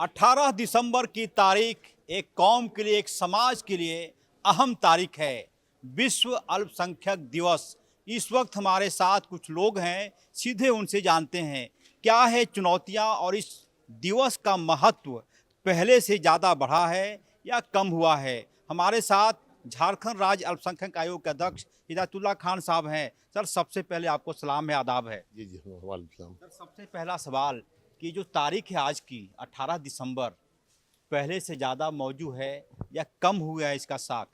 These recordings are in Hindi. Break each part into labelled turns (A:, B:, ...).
A: 18 दिसंबर की तारीख एक कौम के लिए, एक समाज के लिए अहम तारीख है। विश्व अल्पसंख्यक दिवस। इस वक्त हमारे साथ कुछ लोग हैं, सीधे उनसे जानते हैं क्या है चुनौतियां और इस दिवस का महत्व पहले से ज़्यादा बढ़ा है या कम हुआ है। हमारे साथ झारखंड राज्य अल्पसंख्यक आयोग के अध्यक्ष हिदायतुल्लाह खान साहब हैं। सर, सबसे पहले आपको सलाम है, आदाब है।
B: जी जी, वालेकुम।
A: सर, सबसे पहला सवाल कि जो तारीख है आज की 18 दिसंबर, पहले से ज़्यादा मौजूद है या कम हुआ है इसका साख?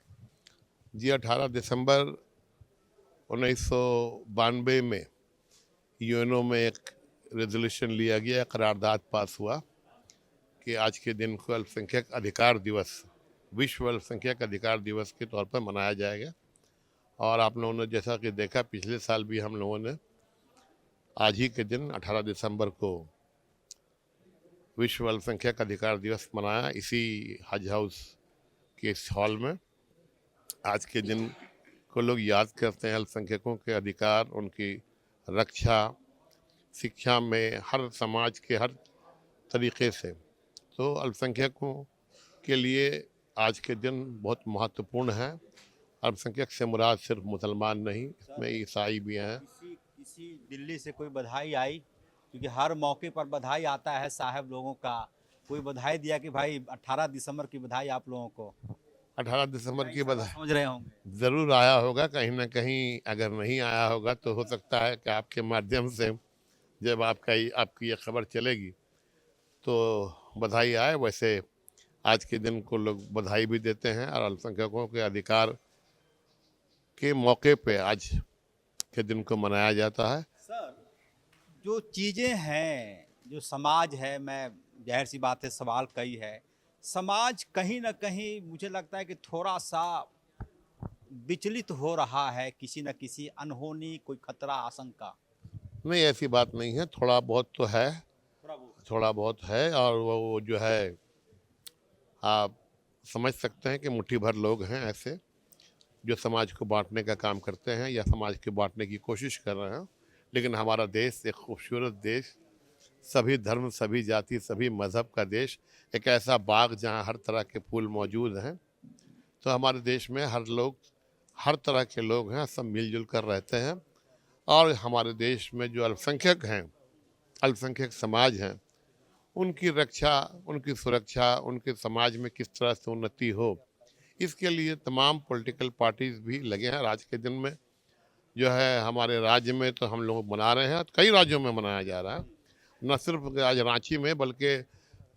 B: जी, 18 दिसंबर 1992 में यूएनओ में एक रेजोल्यूशन लिया गया, करारदाद पास हुआ कि आज के दिन को अल्पसंख्यक अधिकार दिवस, विश्व अल्पसंख्यक अधिकार दिवस के तौर पर मनाया जाएगा। और आप लोगों ने जैसा कि देखा, पिछले साल भी हम लोगों ने आज ही के दिन 18 दिसंबर को विश्व अल्पसंख्यक अधिकार दिवस मनाया, इसी हज हाउस के इस हॉल में। आज के दिन को लोग याद करते हैं अल्पसंख्यकों के अधिकार, उनकी रक्षा, शिक्षा में, हर समाज के हर तरीके से। तो अल्पसंख्यकों के लिए आज के दिन बहुत महत्वपूर्ण है। अल्पसंख्यक से मुराद सिर्फ मुसलमान नहीं, इसमें ईसाई भी हैं।
A: किसी दिल्ली से कोई बधाई आई? क्योंकि हर मौके पर बधाई आता है साहब लोगों का। कोई बधाई दिया कि भाई 18 दिसंबर की बधाई आप लोगों को?
B: 18 दिसंबर की बधाई
A: समझ रहे होंगे।
B: ज़रूर आया होगा, कहीं ना कहीं। अगर नहीं आया होगा तो हो सकता है कि आपके माध्यम से जब आपकी ये खबर चलेगी तो बधाई आए। वैसे आज के दिन को लोग बधाई भी देते हैं और अल्पसंख्यकों के अधिकार के मौके पे आज के दिन को मनाया जाता है।
A: सर, जो चीज़ें हैं, जो समाज है, मैं जाहिर सी बात है सवाल कई है, समाज कहीं ना कहीं मुझे लगता है कि थोड़ा सा विचलित हो रहा है, किसी न किसी अनहोनी, कोई खतरा, आशंका।
B: नहीं, ऐसी बात नहीं है, थोड़ा बहुत तो है,
A: थोड़ा बहुत।
B: थोड़ा बहुत है। और वो जो है, आप समझ सकते हैं कि मुट्ठी भर लोग हैं ऐसे जो समाज को बांटने का काम करते हैं या समाज को बांटने की कोशिश कर रहे हैं। लेकिन हमारा देश एक खूबसूरत देश, सभी धर्म, सभी जाति, सभी मज़हब का देश, एक ऐसा बाग जहाँ हर तरह के फूल मौजूद हैं। तो हमारे देश में हर तरह के लोग हैं, सब मिलजुल कर रहते हैं। और हमारे देश में जो अल्पसंख्यक हैं, अल्पसंख्यक समाज हैं, उनकी रक्षा, उनकी सुरक्षा, उनके समाज में किस तरह से उन्नति हो, इसके लिए तमाम पॉलिटिकल पार्टीज भी लगे हैं। आज के दिन में जो है हमारे राज्य में तो हम लोग मना रहे हैं, कई राज्यों में मनाया जा रहा है, न सिर्फ आज रांची में बल्कि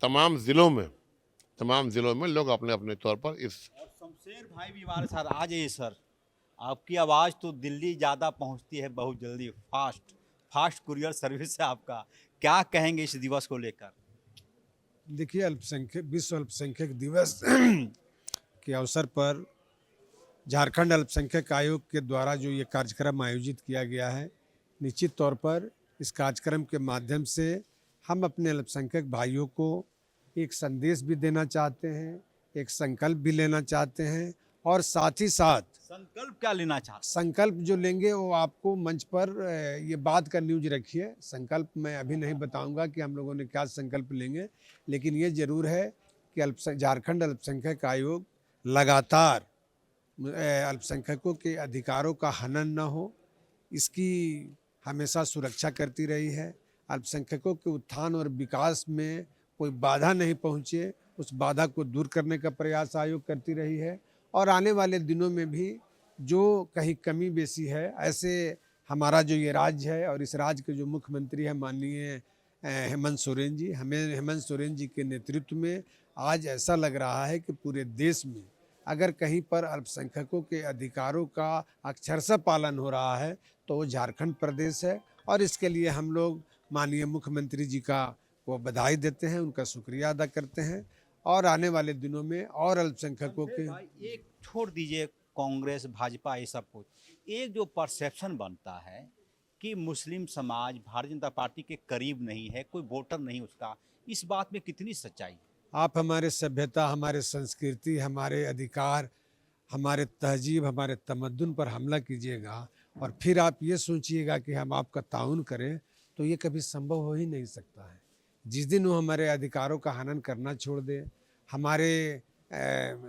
B: तमाम ज़िलों में लोग अपने अपने तौर पर इस।
A: और शमशेर भाई भी हमारे साथ आ जाइए सर। आपकी आवाज़ तो दिल्ली ज़्यादा पहुंचती है बहुत जल्दी, फास्ट कुरियर सर्विस है आपका। क्या कहेंगे इस दिवस को लेकर?
C: देखिए, विश्व अल्पसंख्यक दिवस के अवसर पर झारखंड अल्पसंख्यक आयोग के द्वारा जो ये कार्यक्रम आयोजित किया गया है, निश्चित तौर पर इस कार्यक्रम के माध्यम से हम अपने अल्पसंख्यक भाइयों को एक संदेश भी देना चाहते हैं, एक संकल्प भी लेना चाहते हैं। और साथ ही साथ
A: संकल्प क्या लेना चाहते?
C: संकल्प जो लेंगे वो आपको मंच पर ये बात का न्यूज रखिए। संकल्प मैं अभी नहीं बताऊंगा कि हम लोगों ने क्या संकल्प लेंगे, लेकिन ये जरूर है कि झारखंड अल्पसंख्यक आयोग लगातार अल्पसंख्यकों के अधिकारों का हनन न हो, इसकी हमेशा सुरक्षा करती रही है। अल्पसंख्यकों के उत्थान और विकास में कोई बाधा नहीं पहुँचे, उस बाधा को दूर करने का प्रयास आयोग करती रही है। और आने वाले दिनों में भी जो कहीं कमी बेसी है, ऐसे हमारा जो ये राज्य है और इस राज्य के जो मुख्यमंत्री हैं माननीय हेमंत सोरेन जी, हमें हेमंत सोरेन जी के नेतृत्व में आज ऐसा लग रहा है कि पूरे देश में अगर कहीं पर अल्पसंख्यकों के अधिकारों का अक्षरशः पालन हो रहा है तो वो झारखंड प्रदेश है। और इसके लिए हम लोग माननीय मुख्यमंत्री जी का वो बधाई देते हैं, उनका शुक्रिया अदा करते हैं। और आने वाले दिनों में और अल्पसंख्यकों के
A: एक छोड़ दीजिए कांग्रेस, भाजपा, ये सब कुछ, एक जो परसेप्शन बनता है कि मुस्लिम समाज भारतीय जनता पार्टी के करीब नहीं है, कोई वोटर नहीं उसका, इस बात में कितनी सच्चाई?
C: आप हमारे सभ्यता, हमारे संस्कृति, हमारे अधिकार, हमारे तहजीब, हमारे तमद्दुन पर हमला कीजिएगा और फिर आप ये सोचिएगा कि हम आपका ताउन करें, तो ये कभी संभव हो ही नहीं सकता है। जिस दिन वो हमारे अधिकारों का हनन करना छोड़ दे, हमारे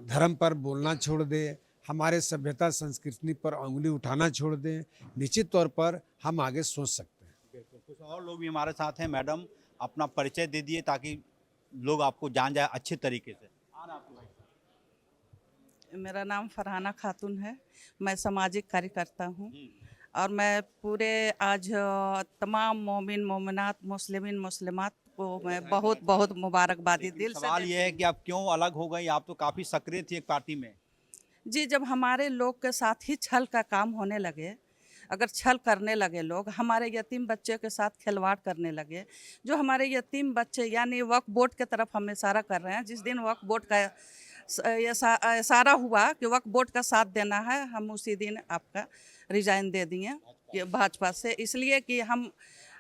C: धर्म पर बोलना छोड़ दे, हमारे सभ्यता संस्कृति पर उंगली उठाना छोड़ दें, निश्चित तौर पर हम आगे सोच सकते हैं।
A: बिल्कुल, कुछ और लोग भी हमारे साथ हैं। मैडम, अपना परिचय दे दिए ताकि लोग आपको जान जाए अच्छे तरीके से।
D: मेरा नाम फरहाना खातून है। मैं सामाजिक कार्यकर्ता हूँ और मैं पूरे आज तमाम मोमिन मोमिनात मुस्लिमीन मुस्लिमात को मैं बहुत बहुत मुबारकबादी दिल से
A: सवाल ये है कि आप क्यों अलग हो गई? आप तो काफ़ी सक्रिय थी एक पार्टी में।
D: जी, जब हमारे लोग के साथ ही छल का काम होने लगे, अगर छल करने लगे लोग, हमारे यतीम बच्चे के साथ खिलवाड़ करने लगे, जो हमारे यतीम बच्चे यानी वक्फ बोर्ड की तरफ हम इशारा कर रहे हैं। जिस दिन वक्फ बोर्ड का इशारा हुआ कि वक्फ बोर्ड का साथ देना है, हम उसी दिन आपका रिजाइन दे दिए कि भाजपा से, इसलिए कि हम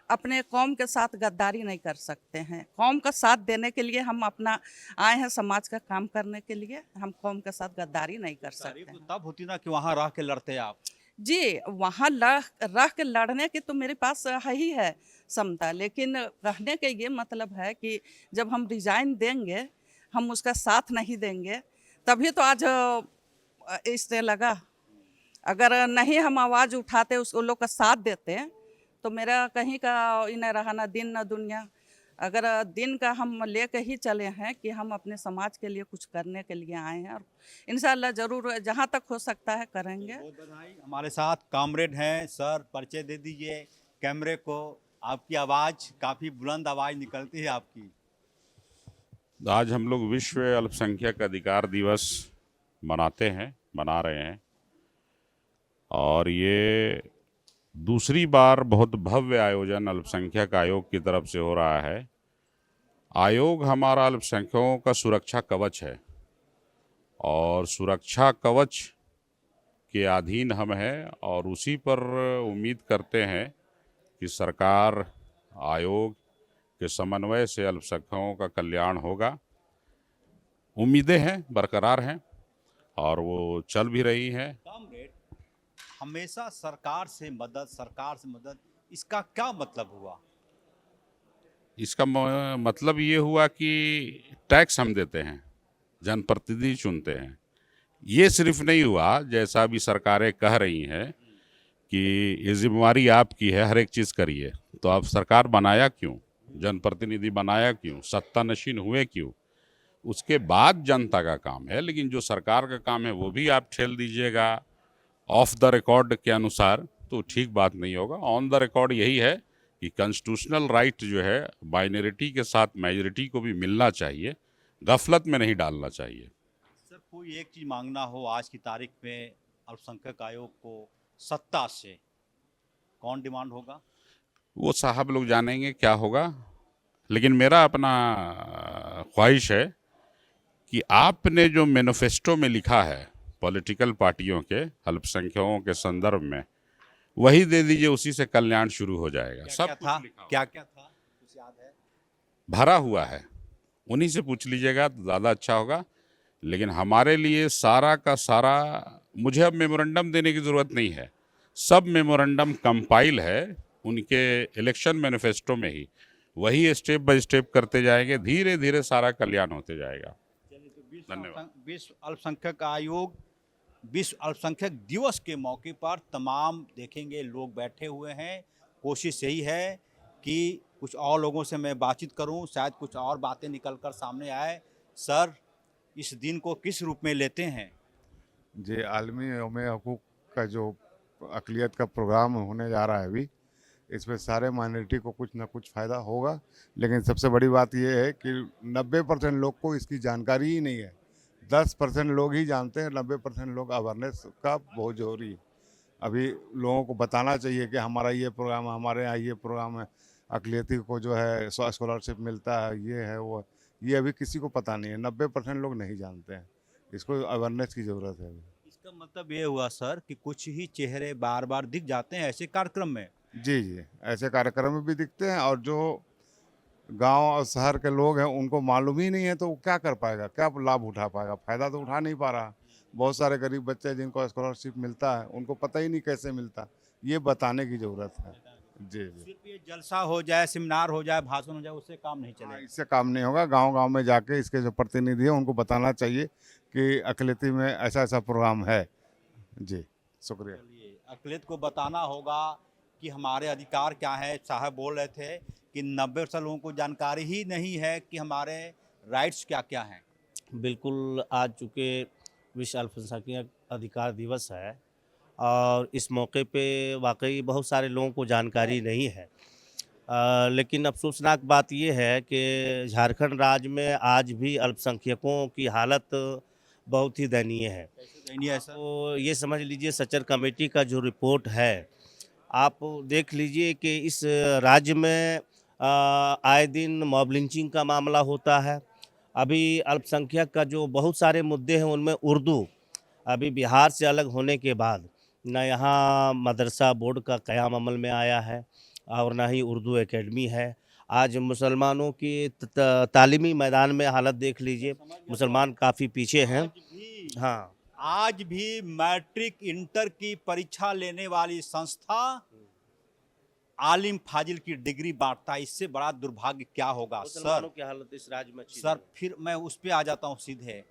D: अपने कौम के साथ गद्दारी नहीं कर सकते हैं। कौम का साथ देने के लिए हम अपना आए हैं, समाज का काम करने के लिए। हम कौम के साथ गद्दारी नहीं कर सकते
A: तारीफ
D: हैं।
A: तो तब होती ना कि वहाँ रह के लड़ते आप।
D: जी, वहाँ रह के लड़ने की तो मेरे पास है ही है क्षमता, लेकिन कहने के ये मतलब है कि जब हम रिजाइन देंगे, हम उसका साथ नहीं देंगे, तभी तो आज इससे लगा। अगर नहीं हम आवाज़ उठाते, उस लोग का साथ देते, तो मेरा कहीं का ही न रहा, ना दिन न दुनिया। अगर दिन का हम लेके ही चले हैं कि हम अपने समाज के लिए कुछ करने के लिए आए हैं, और इंशाल्लाह ज़रूर जहाँ तक हो सकता है करेंगे।
A: बहुत बधाई। हमारे साथ कॉमरेड हैं। सर, परिचय दे दीजिए कैमरे को। आपकी आवाज़ काफ़ी बुलंद आवाज़ निकलती है आपकी।
E: आज हम लोग विश्व अल्पसंख्यक अधिकार दिवस मना रहे हैं, और ये दूसरी बार बहुत भव्य आयोजन अल्पसंख्यक आयोग की तरफ से हो रहा है। आयोग हमारा अल्पसंख्यकों का सुरक्षा कवच है, और सुरक्षा कवच के अधीन हम हैं, और उसी पर उम्मीद करते हैं कि सरकार आयोग के समन्वय से अल्पसंख्यकों का कल्याण होगा। उम्मीदें हैं, बरकरार हैं, और वो चल भी रही हैं।
A: कॉमरेड, हमेशा सरकार से मदद, इसका क्या मतलब हुआ?
E: इसका मतलब ये हुआ कि टैक्स हम देते हैं, जनप्रतिनिधि चुनते हैं। ये सिर्फ नहीं हुआ, जैसा अभी सरकारें कह रही हैं कि ये जिम्मेवारी आपकी है, हर एक चीज़ करिए, तो आप सरकार बनाया क्यों? जनप्रतिनिधि बनाया क्यों? सत्ता नशीन हुए क्यों? उसके बाद जनता का काम है, लेकिन जो सरकार का काम है वो भी आप ठेल दीजिएगा ऑफ द रिकॉर्ड के अनुसार, तो ठीक बात नहीं होगा। ऑन द रिकॉर्ड यही है कि कॉन्स्टिट्यूशनल राइट जो है माइनॉरिटी के साथ मेजॉरिटी को भी मिलना चाहिए, गफलत में नहीं डालना चाहिए।
A: सर, कोई एक चीज़ मांगना हो आज की तारीख में अल्पसंख्यक आयोग को सत्ता से, कौन डिमांड होगा?
E: वो साहब लोग जानेंगे क्या होगा, लेकिन मेरा अपना ख्वाहिश है कि आपने जो मैनिफेस्टो में लिखा है पॉलिटिकल पार्टियों के अल्पसंख्यकों के संदर्भ में, वही दे दीजिए, उसी से कल्याण शुरू हो जाएगा।
A: क्या था? क्या था? कुछ याद है?
E: भरा हुआ है, उन्हीं से पूछ लीजिएगा तो ज़्यादा अच्छा होगा। लेकिन हमारे लिए सारा का सारा, मुझे अब मेमोरेंडम देने की ज़रूरत नहीं है, सब मेमोरेंडम कंपाइल है उनके इलेक्शन मैनिफेस्टो में ही, वही स्टेप बाय स्टेप करते जाएंगे, धीरे धीरे सारा कल्याण होते जाएगा। धन्यवाद।
A: विश्व अल्पसंख्यक आयोग विश्व अल्पसंख्यक दिवस के मौके पर तमाम देखेंगे लोग बैठे हुए हैं। कोशिश यही है कि कुछ और लोगों से मैं बातचीत करूं, शायद कुछ और बातें निकलकर सामने आए। सर, इस दिन को किस रूप में लेते हैं?
F: जी, आलमी यौम हकूक़ का जो अक़लियत का प्रोग्राम होने जा रहा है अभी, इसमें सारे माइनॉरिटी को कुछ ना कुछ फ़ायदा होगा। लेकिन सबसे बड़ी बात यह है कि 90% लोग को इसकी जानकारी ही नहीं है। 10% लोग ही जानते हैं, 90% लोग अवेयरनेस का बहुत ज़रूरी है। अभी लोगों को बताना चाहिए कि हमारा ये प्रोग्राम है, हमारे यहाँ ये प्रोग्राम है, अक़लियती को जो है स्कॉलरशिप मिलता है, ये है वो, ये अभी किसी को पता नहीं है। 90% लोग नहीं जानते हैं, इसको अवेयरनेस की ज़रूरत है अभी।
A: इसका मतलब ये हुआ सर कि कुछ ही चेहरे बार बार दिख जाते हैं ऐसे कार्यक्रम में।
F: जी जी, ऐसे कार्यक्रम में भी दिखते हैं, और जो गांव और शहर के लोग हैं उनको मालूम ही नहीं है, तो वो क्या कर पाएगा, क्या लाभ उठा पाएगा? फ़ायदा तो उठा नहीं पा रहा। बहुत सारे गरीब बच्चे जिनको स्कॉलरशिप मिलता है, उनको पता ही नहीं कैसे मिलता, ये बताने की ज़रूरत है। जी जी।
A: सिर्फ ये जलसा हो जाए, सेमिनार हो जाए, भाषण हो जाए, उससे काम नहीं
F: हाँ,
A: चलेगा।
F: इससे काम नहीं होगा। गांव-गांव में जाके इसके जो प्रतिनिधि हैं उनको बताना चाहिए कि अकलियती में ऐसा-ऐसा प्रोग्राम है। जी, शुक्रिया।
A: चलिए, अकलियत को बताना होगा कि हमारे अधिकार क्या है। साहब बोल रहे थे कि 90% लोगों को जानकारी ही नहीं है कि हमारे राइट्स क्या-क्या हैं।
G: बिल्कुल, आज चूँकि विश्व अल्पसंख्यक अधिकार दिवस है और इस मौके पे वाक़ई बहुत सारे लोगों को जानकारी नहीं है। लेकिन अफ़सोसनाक बात ये है कि झारखंड राज्य में आज भी अल्पसंख्यकों की हालत बहुत ही दयनीय है।
A: कैसे दयनीय है सर?
G: तो ये समझ लीजिए सचर कमेटी का जो रिपोर्ट है, आप देख लीजिए कि इस राज्य में आए दिन मॉब लिंचिंग का मामला होता है। अभी अल्पसंख्यक का जो बहुत सारे मुद्दे हैं उनमें उर्दू अभी बिहार से अलग होने के बाद न यहाँ मदरसा बोर्ड का क़याम अमल में आया है और ना ही उर्दू एकेडमी है। आज मुसलमानों की तालीमी मैदान में हालत देख लीजिए, मुसलमान काफ़ी पीछे हैं। हाँ,
A: आज भी मैट्रिक इंटर की परीक्षा लेने वाली संस्था आलिम फाजिल की डिग्री बांटता है। इससे बड़ा दुर्भाग्य क्या होगा
G: मुसलमानों
A: सर?
G: की हालत इस राज्य में अच्छी
A: सर
G: नहीं है।
A: फिर मैं उस पे आ जाता हूँ सीधे।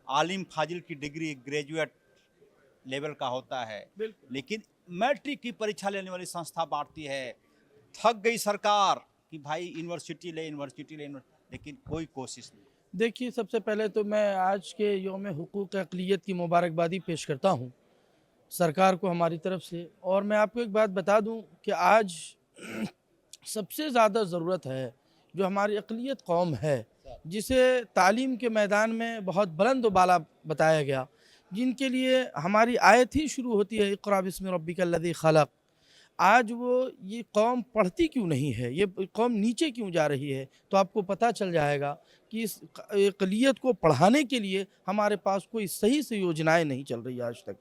A: आलिम फाजिल की डिग्री ग्रेजुएट लेवल का होता है, लेकिन मैट्रिक की परीक्षा लेने वाली संस्था बांटती है। थक गई सरकार कि भाई यूनिवर्सिटी ले, लेकिन कोई कोशिश नहीं।
H: देखिए, सबसे पहले तो मैं आज के यौम हुकूक़ अक़लियत की मुबारकबादी पेश करता हूँ सरकार को हमारी तरफ से। और मैं आपको एक बात बता दूँ कि आज सबसे ज़्यादा ज़रूरत है जो हमारी अक़लियत कौम है, जिसे तालीम के मैदान में बहुत बुलंद व बाला बताया गया, जिनके लिए हमारी आयत ही शुरू होती है इक़रा बिस्मि रब्बिकल्लज़ी खलक़। आज वो ये कौम पढ़ती क्यों नहीं है, ये कौम नीचे क्यों जा रही है, तो आपको पता चल जाएगा कि इस अक़लियत को पढ़ाने के लिए हमारे पास कोई सही से योजनाएं नहीं चल रही आज तक।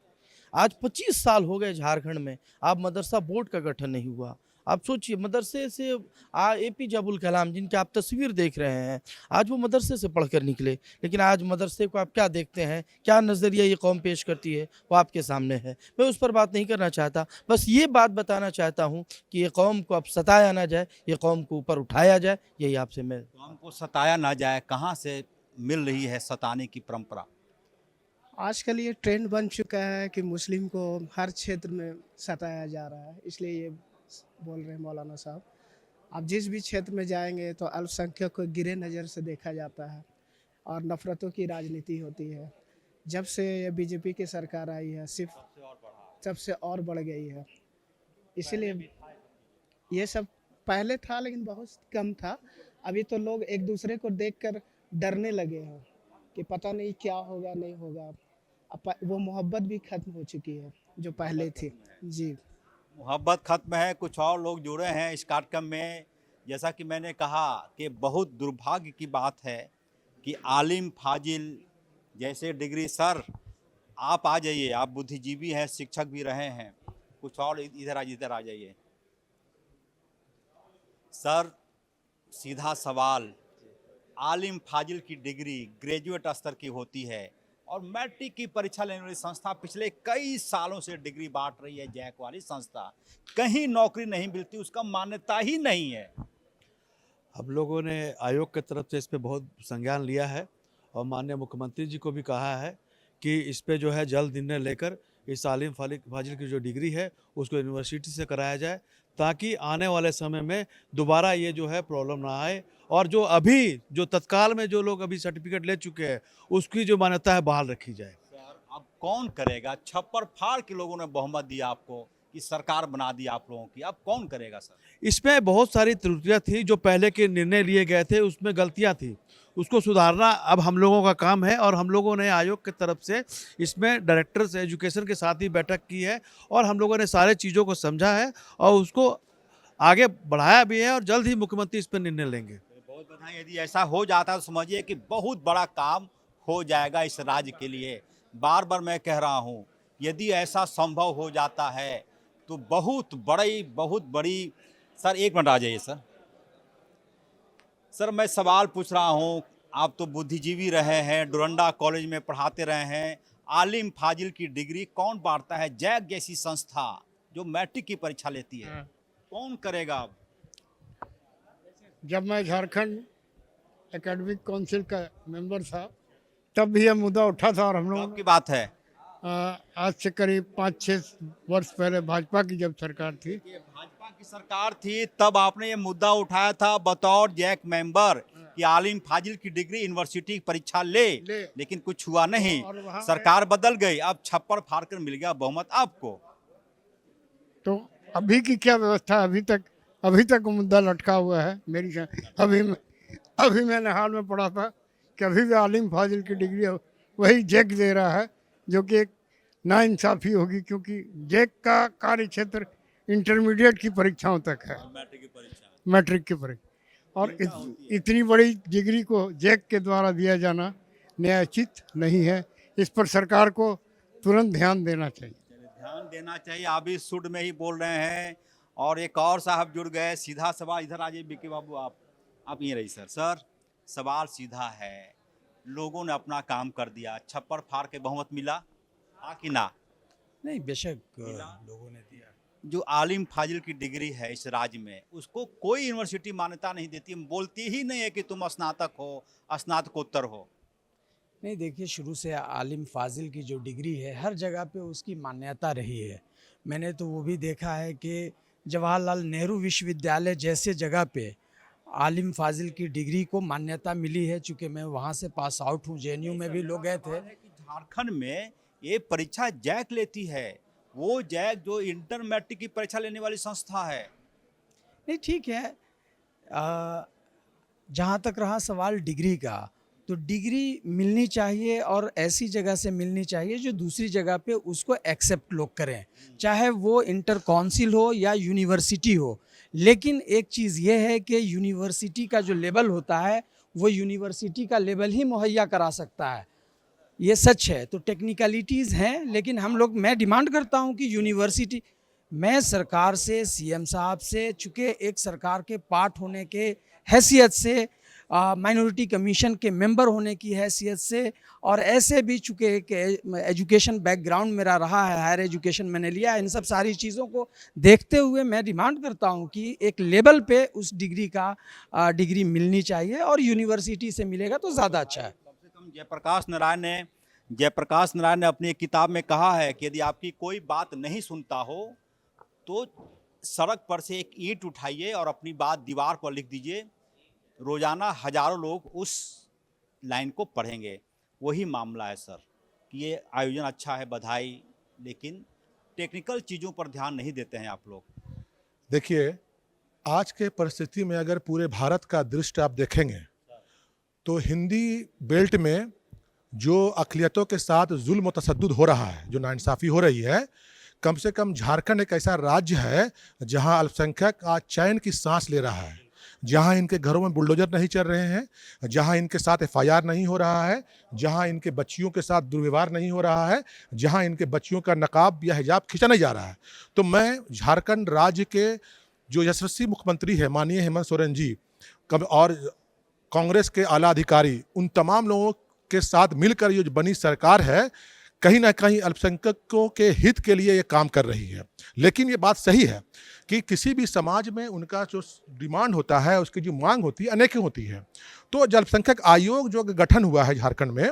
H: आज 25 साल हो गए झारखंड में, आप मदरसा बोर्ड का गठन नहीं हुआ। आप सोचिए, मदरसे से APJ अबुल कलाम जिनकी आप तस्वीर देख रहे हैं, आज वो मदरसे से पढ़कर निकले, लेकिन आज मदरसे को आप क्या देखते हैं, क्या नज़रिया ये कौम पेश करती है, वो आपके सामने है। मैं उस पर बात नहीं करना चाहता, बस ये बात बताना चाहता हूँ कि ये कौम को अब सताया ना जाए, ये कौम को ऊपर उठाया जाए, यही आपसे मैं।
A: तो हमको सताया ना जाए, कहाँ से मिल रही है सताने की परंपरा?
I: आजकल ये ट्रेंड बन चुका है कि मुस्लिम को हर क्षेत्र में सताया जा रहा है, इसलिए ये बोल रहे हैं मौलाना साहब। आप जिस भी क्षेत्र में जाएंगे तो अल्पसंख्यक को गिरे नज़र से देखा जाता है और नफ़रतों की राजनीति होती है। जब से ये बीजेपी की सरकार आई है, सिर्फ सबसे और बढ़ गई है। इसलिए ये सब पहले था लेकिन बहुत कम था। अभी तो लोग एक दूसरे को देखकर डरने लगे हैं कि पता नहीं क्या होगा, नहीं होगा। अब वो मोहब्बत भी खत्म हो चुकी है जो पहले थी। जी,
A: मोहब्बत खत्म है। कुछ और लोग जुड़े हैं इस कार्यक्रम में। जैसा कि मैंने कहा कि बहुत दुर्भाग्य की बात है कि आलिम फाजिल जैसे डिग्री, सर आप आ जाइए, आप बुद्धिजीवी हैं, शिक्षक भी रहे हैं। कुछ और इधर आ जाइए सर। सीधा सवाल, आलिम फाजिल की डिग्री ग्रेजुएट स्तर की होती है और मैट्रिक की परीक्षा लेने वाली संस्था पिछले कई सालों से डिग्री बांट रही है। जैक वाली संस्था, कहीं नौकरी नहीं मिलती, उसका मान्यता ही नहीं है।
J: हम लोगों ने आयोग की तरफ से इस पे बहुत संज्ञान लिया है और माननीय मुख्यमंत्री जी को भी कहा है कि इस पे जो है जल्द निर्णय लेकर इस आलिम फाजिल की जो डिग्री है उसको यूनिवर्सिटी से कराया जाए, ताकि आने वाले समय में दोबारा ये जो है प्रॉब्लम ना आए और जो अभी जो तत्काल में जो लोग अभी सर्टिफिकेट ले चुके हैं उसकी जो मान्यता है बहाल रखी जाए।
A: सर अब कौन करेगा? छप्पर फाड़ के लोगों ने बहुमत दिया आपको कि सरकार बना दी आप लोगों की, अब कौन करेगा सर?
J: इसमें बहुत सारी त्रुटियां थी, जो पहले के निर्णय लिए गए थे उसमें गलतियां थी, उसको सुधारना अब हम लोगों का काम है। और हम लोगों ने आयोग की तरफ से इसमें डायरेक्टर्स एजुकेशन के साथ ही बैठक की है और हम लोगों ने सारे चीज़ों को समझा है और उसको आगे बढ़ाया भी है और जल्द ही मुख्यमंत्री इस पर निर्णय लेंगे।
A: बहुत बधाई। यदि ऐसा हो जाता है तो समझिए कि बहुत बड़ा काम हो जाएगा इस राज्य के लिए। बार बार मैं कह रहा हूँ, यदि ऐसा संभव हो जाता है तो बहुत बड़ी। सर एक मिनट आ जाइए सर। सर मैं सवाल पूछ रहा हूँ, आप तो बुद्धिजीवी रहे हैं, डोरंडा कॉलेज में पढ़ाते रहे हैं, आलिम फाजिल की डिग्री कौन बांटता है? जैक जैसी संस्था जो मैट्रिक की परीक्षा लेती है। कौन करेगा अब?
K: जब मैं झारखंड एकेडमिक काउंसिल का मेंबर था तब भी यह मुद्दा उठा था और हम
A: कब
K: लोग
A: की बात है?
K: आज से करीब 5-6 वर्ष पहले भाजपा की जब सरकार थी,
A: ये भाजपा की सरकार थी तब आपने ये मुद्दा उठाया था बतौर जैक मेंबर कि आलिम फाजिल की डिग्री यूनिवर्सिटी की परीक्षा ले, लेकिन कुछ हुआ नहीं।
K: और वहाँ
A: सरकार बदल गई, अब छप्पर फाड़ कर मिल गया बहुमत आपको।
K: तो अभी की क्या व्यवस्था, अभी तक वो मुद्दा लटका हुआ है मेरी अभी मैंने हाल में पढ़ा था कि अभी भी आलिम फाजिल की डिग्री वही जैक दे रहा है, जो कि एक नाइंसाफ़ी होगी, क्योंकि जैक का कार्य क्षेत्र इंटरमीडिएट की परीक्षाओं तक है, मैट्रिक की परीक्षा, और इतनी बड़ी डिग्री को जैक के द्वारा दिया जाना न्यायोचित नहीं है। इस पर सरकार को तुरंत ध्यान देना चाहिए।
A: ध्यान देना चाहिए। आप भी सुड में ही बोल रहे हैं। और एक और साहब जुड़ गए। सीधा सवाल इधर आ जाइए बीके बाबू, आप ये रही सर। सर सवाल सीधा है, लोगों ने अपना काम कर दिया, छप्पर फाड़ के बहुमत मिला हाँ कि ना?
H: नहीं, बेशक लोगों ने दिया।
A: जो आलिम फाजिल की डिग्री है इस राज्य में, उसको कोई यूनिवर्सिटी मान्यता नहीं देती, बोलती ही नहीं है कि तुम स्नातक हो, स्नातकोत्तर हो।
H: नहीं, देखिए, शुरू से आलिम फाजिल की जो डिग्री है हर जगह पे उसकी मान्यता रही है। मैंने तो वो भी देखा है कि जवाहरलाल नेहरू विश्वविद्यालय जैसे जगह पे आलिम फाजिल की डिग्री को मान्यता मिली है। चूँकि मैं वहाँ से पास आउट हूँ, जेएनयू में भी लोग गए थे।
A: झारखंड में ये परीक्षा जैक लेती है, वो जैक जो इंटर मैट्रिक की परीक्षा लेने वाली संस्था है।
H: नहीं, ठीक है। जहाँ तक रहा सवाल डिग्री का, तो डिग्री मिलनी चाहिए और ऐसी जगह से मिलनी चाहिए जो दूसरी जगह पे उसको एक्सेप्ट लोग करें, चाहे वो इंटर काउंसिल हो या यूनिवर्सिटी हो। लेकिन एक चीज़ ये है कि यूनिवर्सिटी का जो लेवल होता है वो यूनिवर्सिटी का लेवल ही मुहैया करा सकता है, ये सच है। तो टेक्निकलिटीज़ हैं, लेकिन मैं डिमांड करता हूं कि यूनिवर्सिटी, मैं सरकार से, सीएम साहब से, चूँकि एक सरकार के पार्ट होने के हैसियत से, माइनॉरिटी कमीशन के मेंबर होने की हैसियत से, और ऐसे भी चूँकि एक एजुकेशन बैकग्राउंड मेरा रहा है, हायर एजुकेशन मैंने लिया है, इन सब सारी चीज़ों को देखते हुए मैं डिमांड करता हूं कि एक लेवल पे उस डिग्री मिलनी चाहिए और यूनिवर्सिटी से मिलेगा तो ज़्यादा अच्छा है।
A: कम से कम जयप्रकाश नारायण ने अपनी एक किताब में कहा है कि यदि आपकी कोई बात नहीं सुनता हो तो सड़क पर से एक ईंट उठाइए और अपनी बात दीवार पर लिख दीजिए, रोजाना हजारों लोग उस लाइन को पढ़ेंगे। वही मामला है सर कि ये आयोजन अच्छा है, बधाई, लेकिन टेक्निकल चीज़ों पर ध्यान नहीं देते हैं आप लोग।
L: देखिए, आज के परिस्थिति में अगर पूरे भारत का दृष्टि आप देखेंगे तो हिंदी बेल्ट में जो अक़लियतों के साथ जुल्म व तशद्दुद हो रहा है, जो नाइंसाफ़ी हो रही है, कम से कम झारखंड एक ऐसा राज्य है जहां अल्पसंख्यक आज चैन की सांस ले रहा है, जहां इनके घरों में बुलडोजर नहीं चल रहे हैं, जहां इनके साथ एफआईआर नहीं हो रहा है, जहां इनके बच्चियों के साथ दुर्व्यवहार नहीं हो रहा है, जहां इनके बच्चियों का नकाब या हिजाब खींचा नहीं जा रहा है। तो मैं झारखंड राज्य के जो यशस्वी मुख्यमंत्री है माननीय हेमंत सोरेन जी और कांग्रेस के आला अधिकारी, उन तमाम लोगों के साथ मिलकर ये जो बनी सरकार है, कहीं ना कहीं अल्पसंख्यकों के हित के लिए ये काम कर रही है। लेकिन ये बात सही है कि किसी भी समाज में उनका जो डिमांड होता है, उसकी जो मांग होती है, अनेक होती है। तो अल्पसंख्यक आयोग जो गठन हुआ है झारखंड में,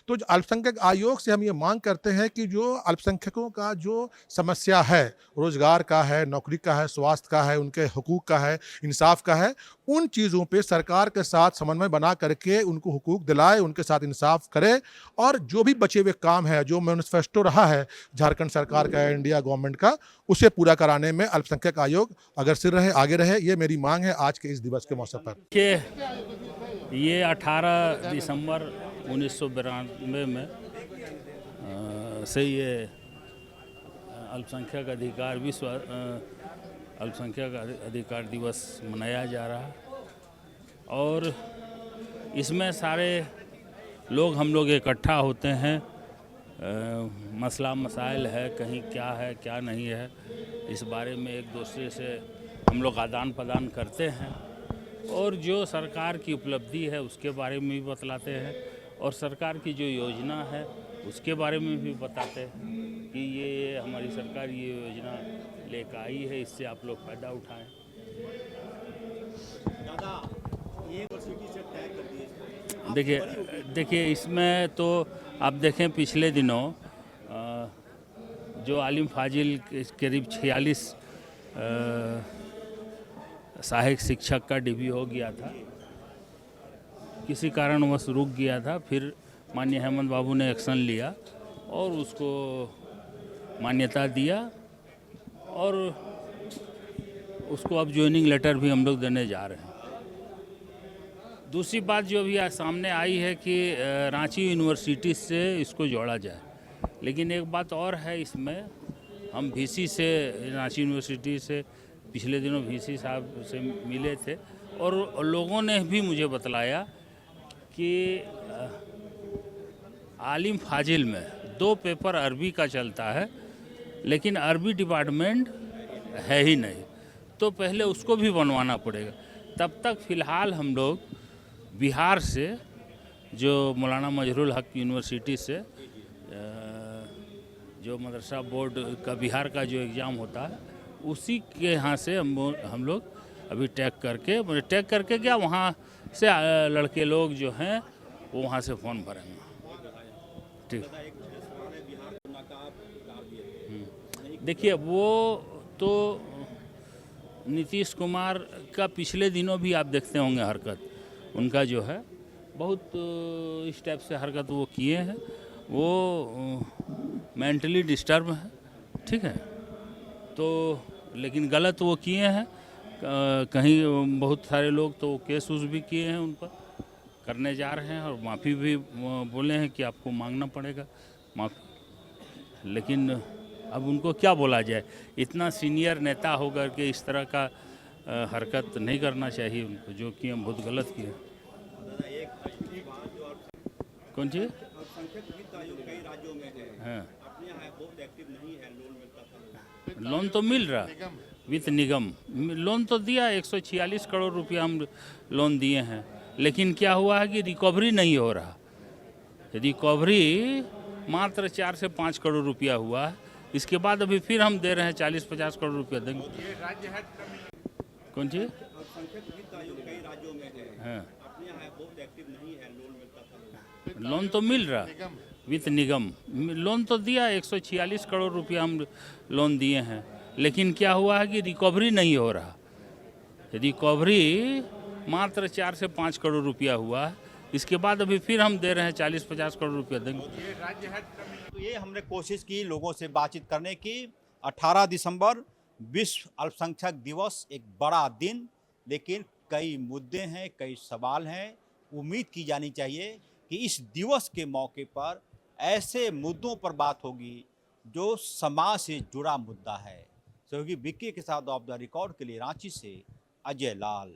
L: तो अल्पसंख्यक आयोग से हम ये मांग करते हैं कि जो अल्पसंख्यकों का जो समस्या है, रोजगार का है, नौकरी का है, स्वास्थ्य का है, उनके हुकूक का है, इंसाफ का है, उन चीज़ों पे सरकार के साथ समन्वय बना करके उनको हुकूक दिलाए, उनके साथ इंसाफ करे, और जो भी बचे हुए काम है, जो मैनिफेस्टो रहा है झारखंड सरकार का, इंडिया गवर्नमेंट का, उसे पूरा कराने में अल्पसंख्यक आयोग अगर सिर रहे, आगे रहे, ये मेरी मांग है आज के इस दिवस के मौके पर।
M: ये 18 दिसंबर 1992 में से ये अल्पसंख्यक अधिकार विश्व अल्पसंख्यक अधिकार दिवस मनाया जा रहा है, और इसमें सारे लोग, हम लोग इकट्ठा होते हैं। मसला मसाइल है, कहीं क्या है क्या नहीं है, इस बारे में एक दूसरे से हम लोग आदान प्रदान करते हैं, और जो सरकार की उपलब्धि है उसके बारे में भी बतलाते हैं, और सरकार की जो योजना है उसके बारे में भी बताते हैं कि ये हमारी सरकार ये योजना लेकर आई है, इससे आप लोग फ़ायदा उठाएं। देखिए इसमें तो आप देखें पिछले दिनों जो आलिम फाजिल करीब 46 सहायक शिक्षक का डिबी हो गया था, किसी कारणवश रुक गया था, फिर माननीय हेमंत बाबू ने एक्शन लिया और उसको मान्यता दिया और उसको अब ज्वाइनिंग लेटर भी हम लोग देने जा रहे हैं। दूसरी बात जो भी आज सामने आई है कि रांची यूनिवर्सिटी से इसको जोड़ा जाए, लेकिन एक बात और है इसमें, हम वीसी से रांची यूनिवर्सिटी से पिछले दिनों वीसी साहब से मिले थे और लोगों ने भी मुझे बतलाया कि आलिम फाजिल में 2 पेपर अरबी का चलता है, लेकिन अरबी डिपार्टमेंट है ही नहीं, तो पहले उसको भी बनवाना पड़ेगा। तब तक फ़िलहाल हम लोग बिहार से जो मौलाना मजहरूल हक यूनिवर्सिटी से जो मदरसा बोर्ड का बिहार का जो एग्ज़ाम होता है, उसी के यहाँ से हम लोग अभी टैग करके क्या वहाँ से लड़के लोग जो हैं वो वहाँ से फ़ॉर्म भरेंगे। ठीक, देखिए वो तो नीतीश कुमार का पिछले दिनों भी आप देखते होंगे हरकत, उनका जो है बहुत इस टाइप से हरकत वो किए हैं, वो मेंटली डिस्टर्ब है, ठीक है, तो लेकिन गलत वो किए हैं। कहीं बहुत सारे लोग तो केस उस भी किए हैं, उन पर करने जा रहे हैं और माफ़ी भी बोले हैं कि आपको मांगना पड़ेगा माफ़ी, लेकिन अब उनको क्या बोला जाए, इतना सीनियर नेता होकर के इस तरह का हरकत नहीं करना चाहिए उनको, जो कि हम बहुत गलत किए। कौन चीज़? हाँ, लोन तो मिल रहा, वित्त निगम लोन तो दिया, 146 करोड़ रुपया हम लोन दिए हैं, लेकिन क्या हुआ है कि रिकवरी नहीं हो रहा। रिकवरी मात्र 4 से 5 करोड़ रुपया हुआ है, इसके बाद अभी फिर हम दे रहे हैं 40-50 करोड़ रुपया देंगे। कौन चीज़? हाँ, लोन तो मिल रहा, वित्त निगम लोन तो दिया, 146 करोड़ रुपया हम लोन दिए हैं, लेकिन क्या हुआ है कि रिकवरी नहीं हो रहा। रिकवरी मात्र 4 से 5 करोड़ रुपया हुआ है, इसके बाद अभी फिर हम दे रहे हैं 40-50 करोड़ रुपया देंगे।
A: तो ये हमने कोशिश की लोगों से बातचीत करने की। 18 दिसंबर विश्व अल्पसंख्यक दिवस, एक बड़ा दिन, लेकिन कई मुद्दे हैं, कई सवाल हैं। उम्मीद की जानी चाहिए कि इस दिवस के मौके पर ऐसे मुद्दों पर बात होगी जो समाज से जुड़ा मुद्दा है। सहयोगी विक्की के साथ ऑफ द रिकॉर्ड के लिए रांची से अजय लाल।